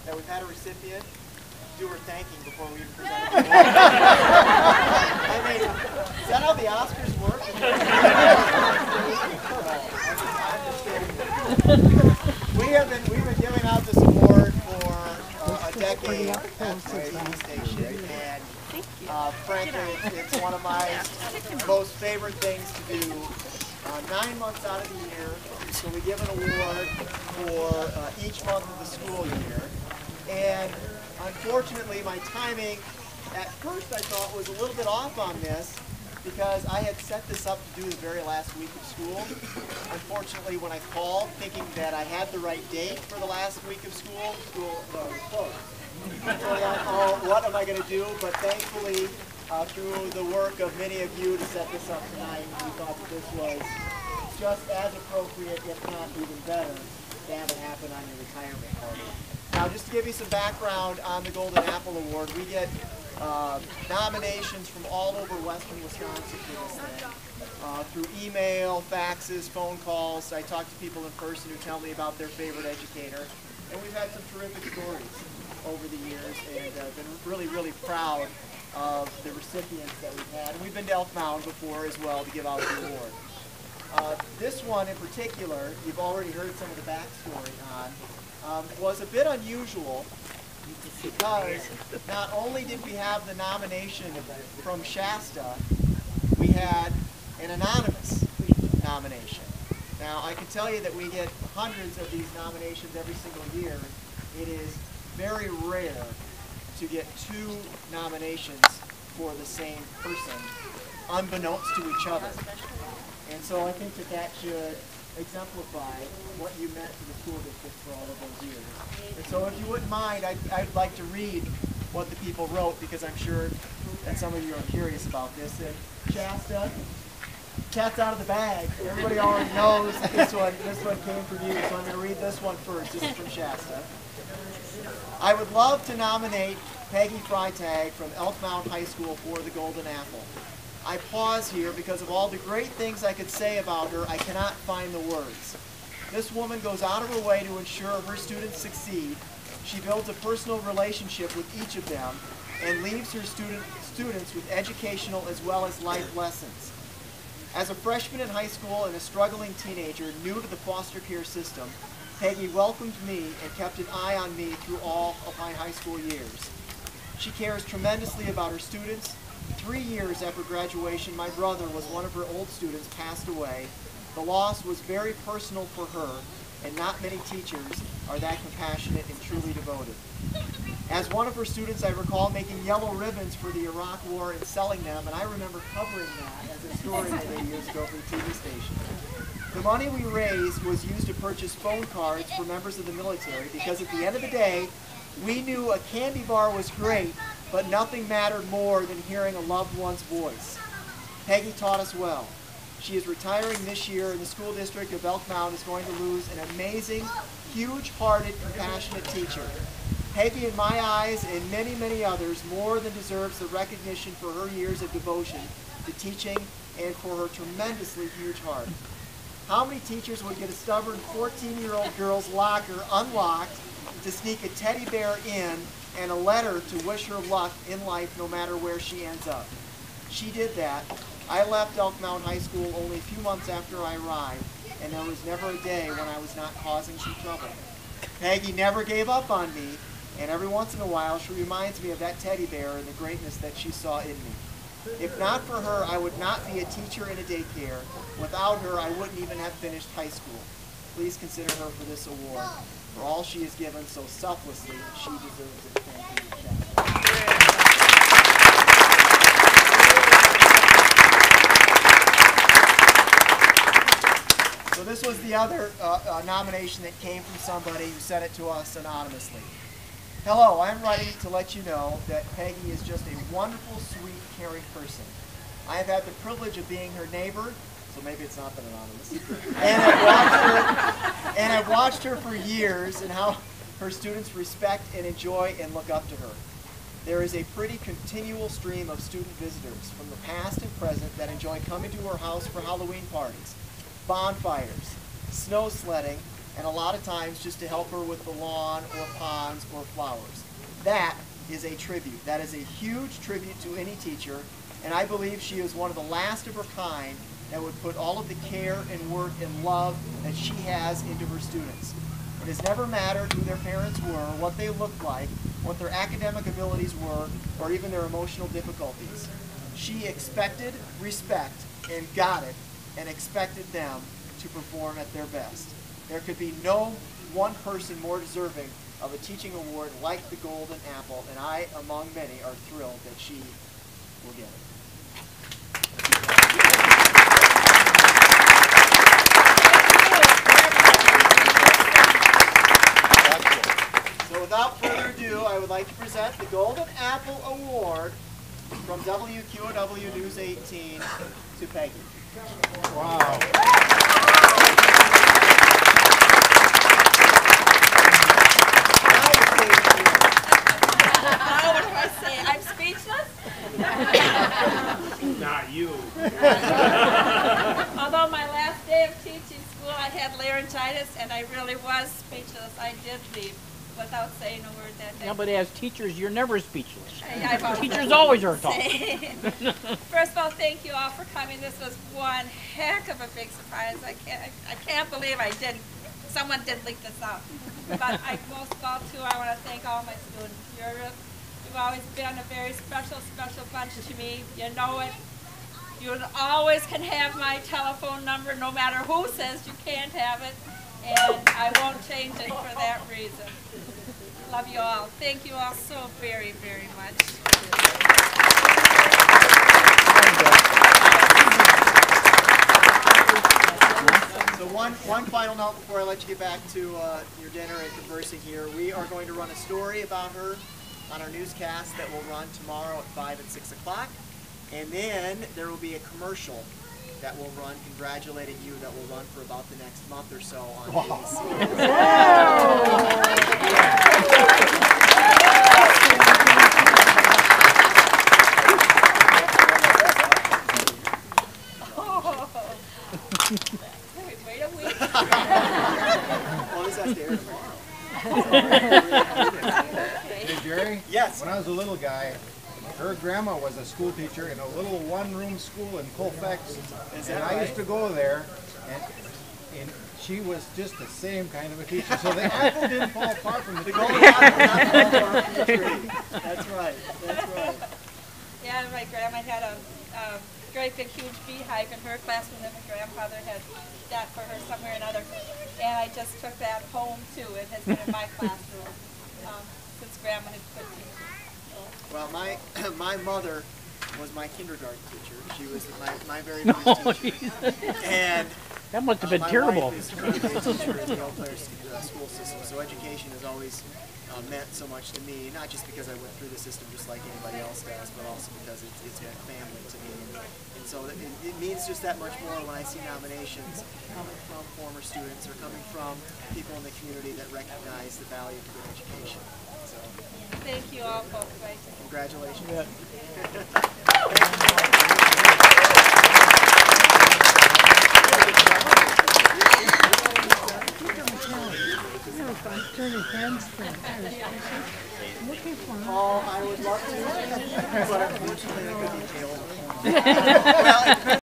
that we've had a recipient do her thanking before we even present it. I mean, is that how the Oscars work? We've been giving out this award for a decade at the TV station, and frankly, it's one of my most favorite things to do. 9 months out of the year, so we give an award for each month of the school year. And unfortunately, my timing at first I thought was a little bit off on this because I had set this up to do the very last week of school. Unfortunately, when I called thinking that I had the right date for the last week of school was closed. So I thought, oh, what am I going to do? But thankfully, through the work of many of you to set this up tonight, we thought that this was just as appropriate, if not even better, to have it happen on your retirement party. Now, just to give you some background on the Golden Apple Award, we get nominations from all over western Wisconsin for this thing. Through email, faxes, phone calls. I talk to people in person who tell me about their favorite educator. And we've had some terrific stories over the years, and been really, really proud of the recipients that we've had. And we've been to Elk Mound before as well to give out the award. This one in particular, you've already heard some of the backstory on, was a bit unusual because not only did we have the nomination from Shasta, we had an anonymous nomination. Now, I can tell you that we get hundreds of these nominations every single year. It is very rare to get 2 nominations for the same person, unbeknownst to each other. And so I think that that should exemplify what you meant to the school district for all of those years. And so if you wouldn't mind, I'd like to read what the people wrote, because I'm sure that some of you are curious about this. And Shasta, cat's out of the bag. Everybody already knows that this one came from you, so I'm going to read this one first. This is from Shasta. I would love to nominate Peggy Freitag from Elk Mound High School for the Golden Apple. I pause here because of all the great things I could say about her, I cannot find the words. This woman goes out of her way to ensure her students succeed. She builds a personal relationship with each of them and leaves her students with educational as well as life lessons. As a freshman in high school and a struggling teenager new to the foster care system, Peggy welcomed me and kept an eye on me through all of my high school years. She cares tremendously about her students. 3 years after graduation, my brother was one of her old students, passed away. The loss was very personal for her, and not many teachers are that compassionate and truly devoted. As one of her students, I recall making yellow ribbons for the Iraq War and selling them, and I remember covering that as a story many years ago for the TV station. The money we raised was used to purchase phone cards for members of the military, because at the end of the day, we knew a candy bar was great, but nothing mattered more than hearing a loved one's voice. Peggy taught us well. She is retiring this year, and the school district of Elk Mound is going to lose an amazing, huge-hearted, compassionate teacher. Peggy, in my eyes, and many, many others, more than deserves the recognition for her years of devotion to teaching and for her tremendously huge heart. How many teachers would get a stubborn 14-year-old girl's locker unlocked to sneak a teddy bear in and a letter to wish her luck in life no matter where she ends up? She did that. I left Elk Mound High School only a few months after I arrived, and there was never a day when I was not causing some trouble. Peggy never gave up on me, and every once in a while she reminds me of that teddy bear and the greatness that she saw in me. If not for her, I would not be a teacher in a daycare. Without her, I wouldn't even have finished high school. Please consider her for this award. For all she has given so selflessly, she deserves it. Thank you, Shasta. So this was the other nomination that came from somebody who sent it to us anonymously. Hello, I'm writing to let you know that Peggy is just a wonderful, sweet, caring person. I have had the privilege of being her neighbor, so maybe it's not that anonymous, and I've watched her for years and how her students respect and enjoy and look up to her. There is a pretty continual stream of student visitors from the past and present that enjoy coming to her house for Halloween parties, bonfires, snow sledding, and a lot of times just to help her with the lawn or ponds or flowers. That is a tribute. That is a huge tribute to any teacher, and I believe she is one of the last of her kind that would put all of the care and work and love that she has into her students. It has never mattered who their parents were, what they looked like, what their academic abilities were, or even their emotional difficulties. She expected respect and got it, and expected them to perform at their best. There could be no one person more deserving of a teaching award like the Golden Apple, and I, among many, are thrilled that she will get it. So without further ado, I would like to present the Golden Apple Award from WQOW News 18 to Peggy. Wow. What do I say? I'm speechless? Not you. Although my last day of teaching school, I had laryngitis, and I really was speechless. I did leave without saying a word that day. Yeah, but as teachers, you're never speechless. Teachers always are talking. First of all, thank you all for coming. This was one heck of a big surprise. I can't believe someone did leak this out. But most of all, too, I want to thank all my students. You've always been a very special bunch to me. You know it. You always can have my telephone number, no matter who says you can't have it. And I won't change it for that reason. Love you all. Thank you all so very, very much. So one final note before I let you get back to your dinner and conversing here. We are going to run a story about her on our newscast that will run tomorrow at 5 and 6 o'clock. And then there will be a commercial that will run congratulating you that will run for about the next month or so on ABC. Wait a week. Well, this has to air tomorrow. Hey, Jerry? Yes. When I was a little guy, her grandma was a school teacher in a little one-room school in Colfax, and I used to go there, and she was just the same kind of a teacher. So the apple didn't fall far from the Golden Apple not fell far from the tree. That's right. That's right. Yeah, my grandma had a great big huge beehive in her classroom that my grandfather had got for her somewhere or another. And I just took that home too. It has been in my classroom since grandma had quit teaching. Well, my mother was my kindergarten teacher. She was my very first teacher. And That must have been my terrible. wife is currently a teacher in the Eau Claire school system, so education has always meant so much to me, not just because I went through the system just like anybody else does, but also because it's been family to me. And so it means just that much more when I see nominations coming from former students or coming from people in the community that recognize the value of good education. So, Thank you all folks. congratulations. Yeah. Turning hands from Oh, I would love to, but unfortunately I couldn't be tailored. Well,